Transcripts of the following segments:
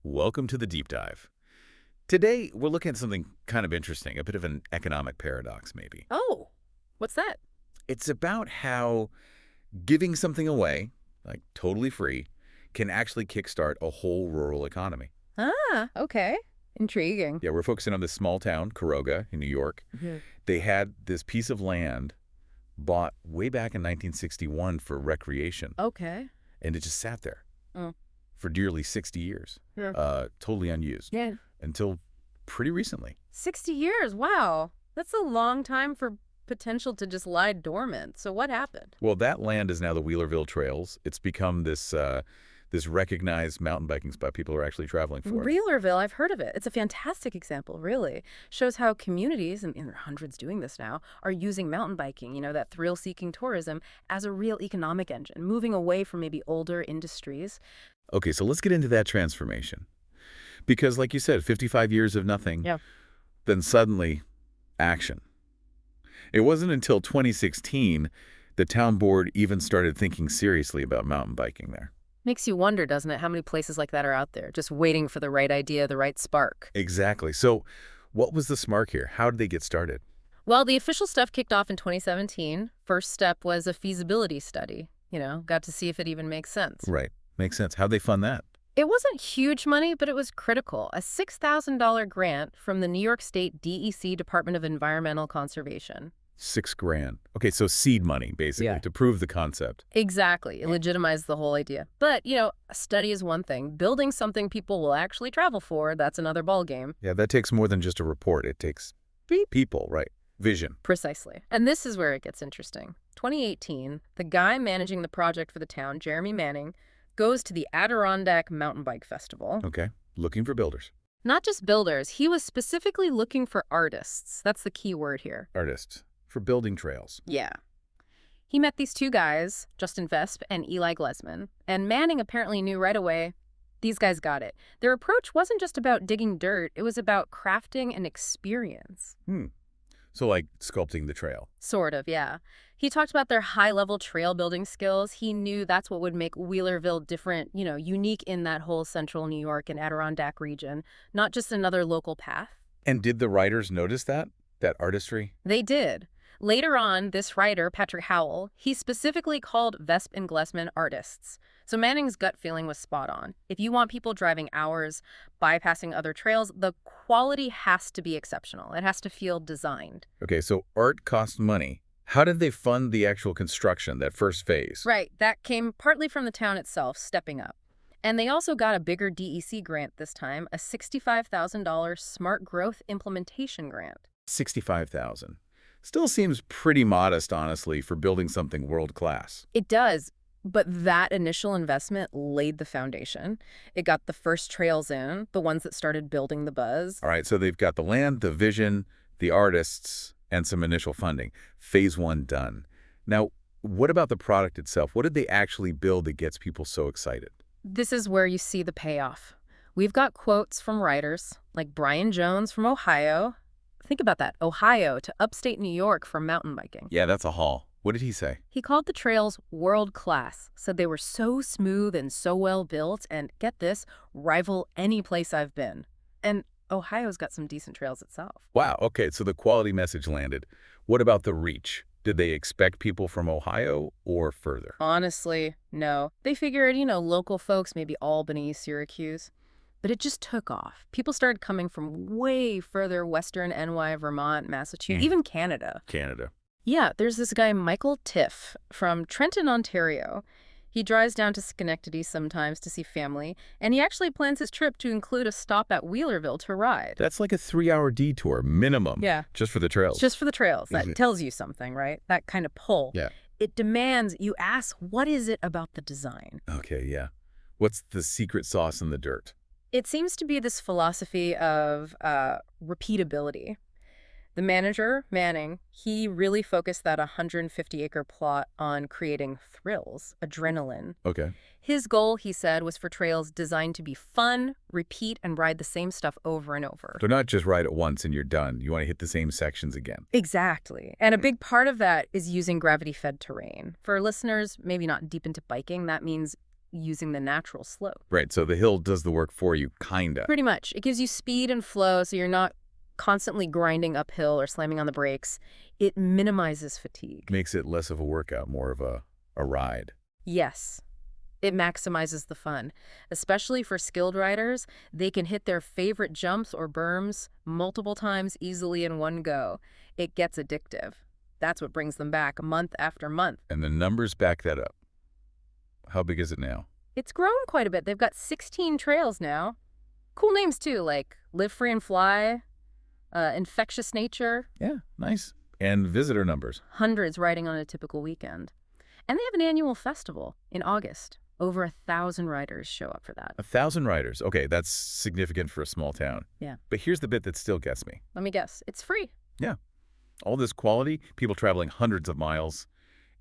Welcome to the deep dive. Today, we're looking at something kind of interesting, a bit of an economic paradox, maybe. Oh, what's that? It's about how giving something away, like totally free, can actually kickstart a whole rural economy. Ah, okay. Intriguing. Yeah, we're focusing on this small town, Caroga, in New York. Mhm. They had this piece of land bought way back in 1961 for recreation, Okay. and it just sat there Oh. for nearly 60 years, Yeah. totally unused, Yeah. until pretty recently. 60 years. Wow. That's a long time for potential to just lie dormant. So what happened? Well, that land is now the Wheelerville Trails. It's become this recognized mountain biking spot people are actually traveling for. Wheelerville, I've heard of it. It's a fantastic example, really. Shows how communities, and there are hundreds doing this now, are using mountain biking, that thrill-seeking tourism, as a real economic engine, moving away from maybe older industries. Okay, so let's get into that transformation. Because like you said, 55 years of nothing, Yeah. then suddenly action. It wasn't until 2016 the town board even started thinking seriously about mountain biking there. Makes you wonder, doesn't it, how many places like that are out there, just waiting for the right idea, the right spark. Exactly. So what was the spark here? How did they get started? Well, the official stuff kicked off in 2017. First step was a feasibility study. Got to see if it even makes sense. Right. Makes sense. How'd they fund that? It wasn't huge money, but it was critical. A $6,000 grant from the New York State DEC Department of Environmental Conservation. $6,000. Okay, so seed money, basically, Yeah. to prove the concept. Exactly. It legitimized the whole idea. But, a study is one thing. Building something people will actually travel for, that's another ballgame. Yeah, that takes more than just a report. It takes people, right? Vision. Precisely. And this is where it gets interesting. 2018, the guy managing the project for the town, Jeremy Manning, goes to the Adirondack Mountain Bike Festival. Okay, looking for builders. Not just builders, he was specifically looking for artists. That's the key word here. Artists. For building trails. Yeah. He met these two guys, Justin Vesp and Eli Glesman, and Manning apparently knew right away, these guys got it. Their approach wasn't just about digging dirt, it was about crafting an experience. So like sculpting the trail. Sort of, yeah. He talked about their high-level trail building skills. He knew that's what would make Wheelerville different, unique in that whole central New York and Adirondack region, not just another local path. And did the writers notice that artistry? They did. Later on, this writer, Patrick Howell, he specifically called Vesp and Glesman artists. So Manning's gut feeling was spot on. If you want people driving hours, bypassing other trails, the quality has to be exceptional. It has to feel designed. Okay, so art costs money. How did they fund the actual construction, that first phase? Right, that came partly from the town itself, stepping up. And they also got a bigger DEC grant this time, a $65,000 Smart Growth Implementation Grant. $65,000. Still seems pretty modest, honestly, for building something world-class. It does, but that initial investment laid the foundation. It got the first trails in, the ones that started building the buzz. All right, so they've got the land, the vision, the artists, and some initial funding. Phase 1 done. Now, what about the product itself? What did they actually build that gets people so excited? This is where you see the payoff. We've got quotes from writers like Brian Jones from Ohio. Think about that, Ohio to upstate New York for mountain biking. Yeah, that's a haul. What did he say? He called the trails world-class, said they were so smooth and so well built, and get this, rival any place I've been. And Ohio's got some decent trails itself. Wow, okay, so the quality message landed. What about the reach? Did they expect people from Ohio or further? Honestly, no. They figured, local folks, maybe Albany, Syracuse. But it just took off. People started coming from way further western NY, Vermont, Massachusetts, even Canada. Canada. Yeah, there's this guy, Michael Tiff, from Trenton, Ontario. He drives down to Schenectady sometimes to see family, and he actually plans his trip to include a stop at Wheelerville to ride. That's like a 3-hour detour, minimum. Yeah. Just for the trails. Just for the trails. That tells you something, right? That kind of pull. Yeah. It demands you ask, what is it about the design? Okay, yeah. What's the secret sauce in the dirt? It seems to be this philosophy of repeatability. The manager, Manning, he really focused that 150-acre plot on creating thrills, adrenaline. Okay. His goal, he said, was for trails designed to be fun, repeat, and ride the same stuff over and over. So not just ride it once and you're done. You want to hit the same sections again. Exactly. And a big part of that is using gravity-fed terrain. For listeners maybe not deep into biking, that means using the natural slope. Right, so the hill does the work for you, kinda. Pretty much. It gives you speed and flow so you're not constantly grinding uphill or slamming on the brakes. It minimizes fatigue. Makes it less of a workout, more of a ride. Yes. It maximizes the fun. Especially for skilled riders, they can hit their favorite jumps or berms multiple times easily in one go. It gets addictive. That's what brings them back month after month. And the numbers back that up. How big is it now? It's grown quite a bit. They've got 16 trails now. Cool names, too, like Live Free and Fly, Infectious Nature. Yeah, nice. And visitor numbers. Hundreds riding on a typical weekend. And they have an annual festival in August. Over 1,000 riders show up for that. 1,000 riders. Okay, that's significant for a small town. Yeah. But here's the bit that still gets me. Let me guess. It's free. Yeah. All this quality, people traveling hundreds of miles,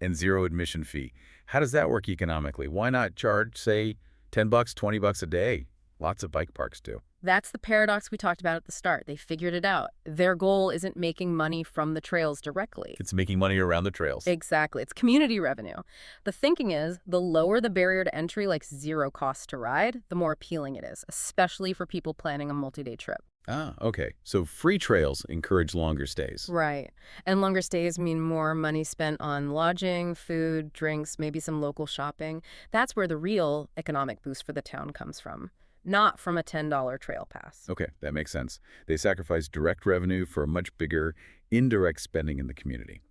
and zero admission fee. How does that work economically? Why not charge, say, $10, $20 a day? Lots of bike parks do. That's the paradox we talked about at the start. They figured it out. Their goal isn't making money from the trails directly. It's making money around the trails. Exactly. It's community revenue. The thinking is the lower the barrier to entry, like zero cost to ride, the more appealing it is, especially for people planning a multi-day trip. Ah, okay. So free trails encourage longer stays. Right. And longer stays mean more money spent on lodging, food, drinks, maybe some local shopping. That's where the real economic boost for the town comes from. Not from a $10 trail pass. Okay, that makes sense. They sacrifice direct revenue for a much bigger indirect spending in the community.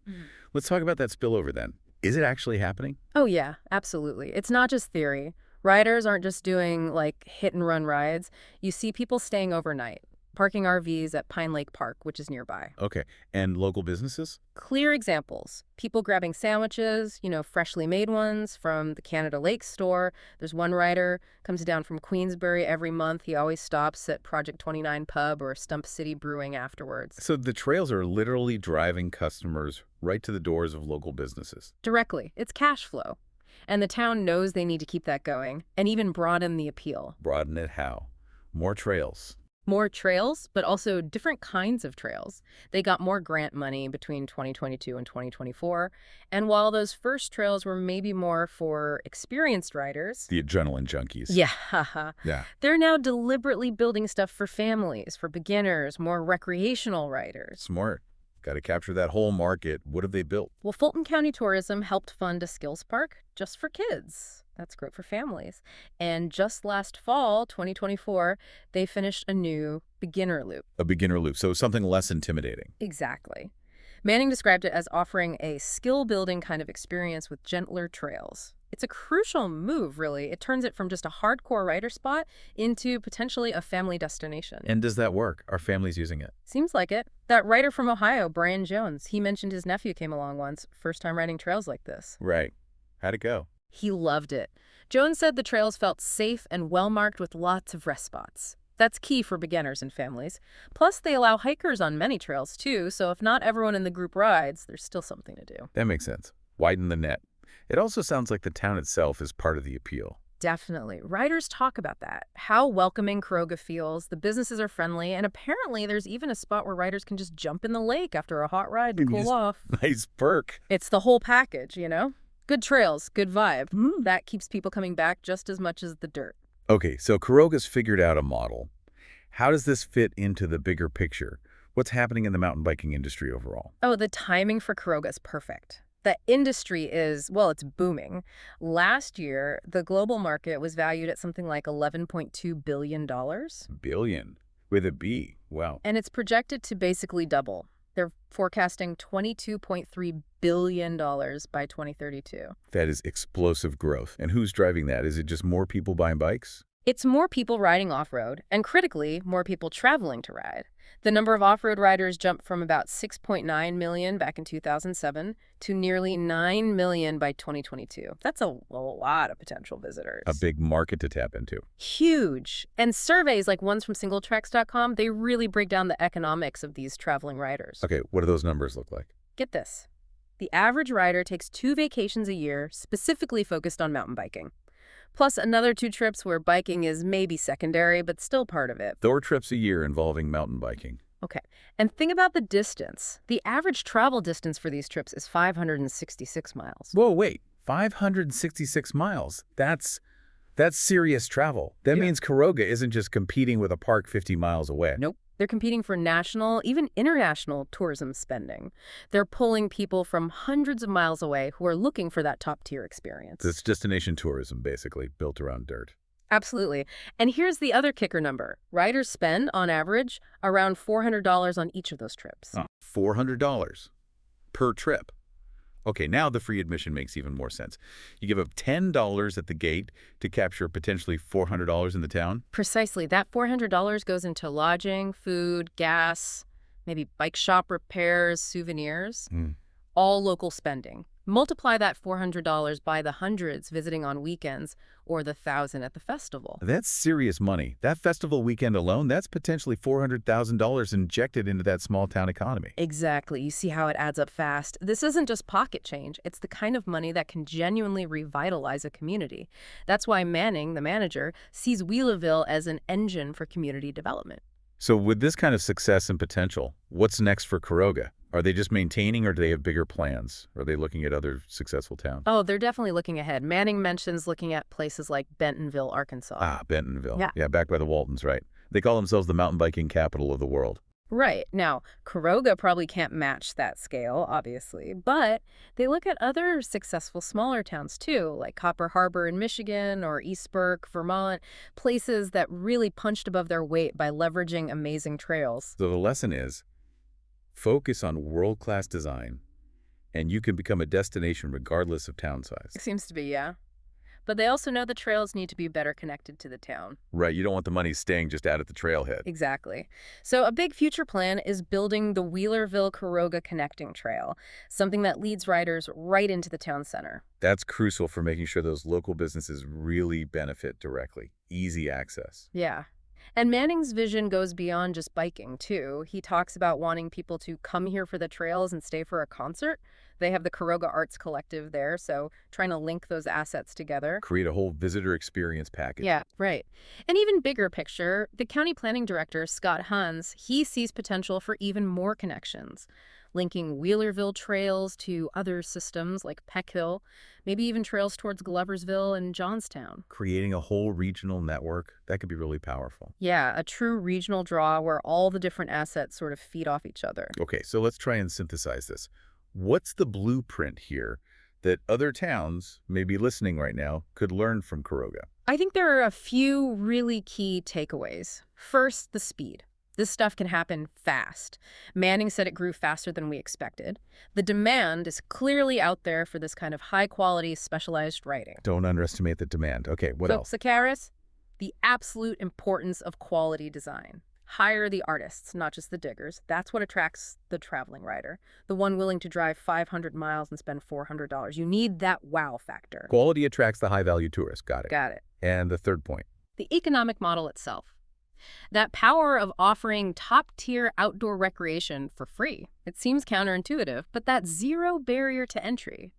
Let's talk about that spillover then. Is it actually happening? Oh, yeah, absolutely. It's not just theory. Riders aren't just doing, like, hit-and-run rides. You see people staying overnight, parking RVs at Pine Lake Park, which is nearby. Okay, and local businesses? Clear examples. People grabbing sandwiches, freshly made ones from the Canada Lake store. There's one rider, comes down from Queensbury every month. He always stops at Project 29 Pub or Stump City Brewing afterwards. So the trails are literally driving customers right to the doors of local businesses. Directly. It's cash flow. And the town knows they need to keep that going and even broaden the appeal. Broaden it how? More trails. More trails, but also different kinds of trails. They got more grant money between 2022 and 2024. And while those first trails were maybe more for experienced riders... The adrenaline junkies. Yeah, haha. Yeah. They're now deliberately building stuff for families, for beginners, more recreational riders. Smart. Got to capture that whole market. What have they built? Well, Fulton County Tourism helped fund a skills park just for kids. That's great for families. And just last fall, 2024, they finished a new beginner loop. A beginner loop, so something less intimidating. Exactly. Manning described it as offering a skill-building kind of experience with gentler trails. It's a crucial move, really. It turns it from just a hardcore rider spot into potentially a family destination. And does that work? Are families using it? Seems like it. That rider from Ohio, Brian Jones, he mentioned his nephew came along once, first time riding trails like this. Right. How'd it go? He loved it. Jones said the trails felt safe and well-marked with lots of rest spots. That's key for beginners and families. Plus, they allow hikers on many trails, too, so if not everyone in the group rides, there's still something to do. That makes sense. Widen the net. It also sounds like the town itself is part of the appeal. Definitely. Riders talk about that. How welcoming Kuroga feels, the businesses are friendly, and apparently there's even a spot where riders can just jump in the lake after a hot ride to cool off. Nice perk. It's the whole package, Good trails, good vibe. That keeps people coming back just as much as the dirt. Okay, so Kuroga's figured out a model. How does this fit into the bigger picture? What's happening in the mountain biking industry overall? Oh, the timing for Kuroga is perfect. The industry is, well, it's booming. Last year, the global market was valued at something like $11.2 billion. Billion. With a B. Wow. And it's projected to basically double. They're forecasting $22.3 billion by 2032. That is explosive growth. And who's driving that? Is it just more people buying bikes? It's more people riding off-road, and critically, more people traveling to ride. The number of off-road riders jumped from about 6.9 million back in 2007 to nearly 9 million by 2022. That's a lot of potential visitors. A big market to tap into. Huge. And surveys like ones from singletracks.com, they really break down the economics of these traveling riders. Okay, what do those numbers look like? Get this. The average rider takes 2 vacations a year specifically focused on mountain biking. Plus another 2 trips where biking is maybe secondary, but still part of it. 4 trips a year involving mountain biking. Okay. And think about the distance. The average travel distance for these trips is 566 miles. Whoa, wait. 566 miles. That's That's serious travel. That Yeah. means Caroga isn't just competing with a park 50 miles away. Nope. They're competing for national, even international tourism spending. They're pulling people from hundreds of miles away who are looking for that top-tier experience. It's destination tourism, basically, built around dirt. Absolutely. And here's the other kicker number. Riders spend, on average, around $400 on each of those trips. $400 per trip. Okay, now the free admission makes even more sense. You give up $10 at the gate to capture potentially $400 in the town? Precisely. That $400 goes into lodging, food, gas, maybe bike shop repairs, souvenirs, all local spending. Multiply that $400 by the hundreds visiting on weekends or the 1,000 at the festival. That's serious money. That festival weekend alone, that's potentially $400,000 injected into that small town economy. Exactly. You see how it adds up fast. This isn't just pocket change. It's the kind of money that can genuinely revitalize a community. That's why Manning, the manager, sees Wheelerville as an engine for community development. So with this kind of success and potential, what's next for Caroga? Are they just maintaining, or do they have bigger plans? Are they looking at other successful towns? Oh, they're definitely looking ahead. Manning mentions looking at places like Bentonville, Arkansas. Ah, Bentonville. Yeah. Back by the Waltons, right? They call themselves the mountain biking capital of the world. Right. Now, Caroga probably can't match that scale, obviously, but they look at other successful smaller towns too, like Copper Harbor in Michigan or East Burke, Vermont, places that really punched above their weight by leveraging amazing trails. So the lesson is, focus on world-class design, and you can become a destination regardless of town size. It seems to be, yeah. But they also know the trails need to be better connected to the town. Right, you don't want the money staying just out at the trailhead. Exactly. So a big future plan is building the Wheelerville-Caroga Connecting Trail, something that leads riders right into the town center. That's crucial for making sure those local businesses really benefit directly. Easy access. Yeah. And Manning's vision goes beyond just biking, too. He talks about wanting people to come here for the trails and stay for a concert. They have the Caroga Arts Collective there, so trying to link those assets together. Create a whole visitor experience package. Yeah, right. And even bigger picture, the county planning director, Scott Huns, he sees potential for even more connections, linking Wheelerville trails to other systems like Peck Hill, maybe even trails towards Gloversville and Johnstown. Creating a whole regional network, that could be really powerful. Yeah, a true regional draw where all the different assets sort of feed off each other. Okay, so let's try and synthesize this. What's the blueprint here that other towns, maybe listening right now, could learn from Caroga? I think there are a few really key takeaways. First, the speed. This stuff can happen fast. Manning said it grew faster than we expected. The demand is clearly out there for this kind of high-quality, specialized writing. Don't underestimate the demand. Okay, what else? Sakaris, the absolute importance of quality design. Hire the artists, not just the diggers. That's what attracts the traveling writer, the one willing to drive 500 miles and spend $400. You need that wow factor. Quality attracts the high-value tourist. Got it. Got it. And the third point. The economic model itself. That power of offering top-tier outdoor recreation for free. It seems counterintuitive, but that zero barrier to entry.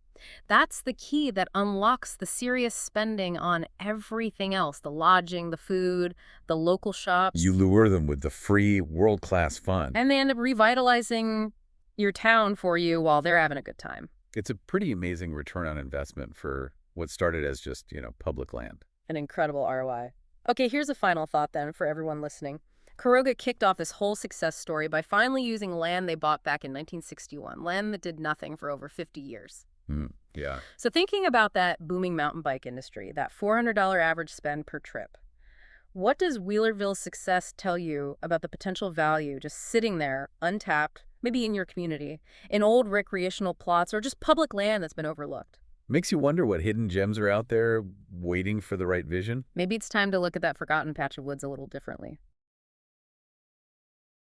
That's the key that unlocks the serious spending on everything else, the lodging, the food, the local shops. You lure them with the free, world-class fun. And they end up revitalizing your town for you while they're having a good time. It's a pretty amazing return on investment for what started as just, public land. An incredible ROI. Okay, here's a final thought then for everyone listening. Caroga kicked off this whole success story by finally using land they bought back in 1961, land that did nothing for over 50 years. Yeah. So thinking about that booming mountain bike industry, that $400 average spend per trip, what does Wheelerville's success tell you about the potential value just sitting there, untapped, maybe in your community, in old recreational plots or just public land that's been overlooked? Makes you wonder what hidden gems are out there waiting for the right vision. Maybe it's time to look at that forgotten patch of woods a little differently.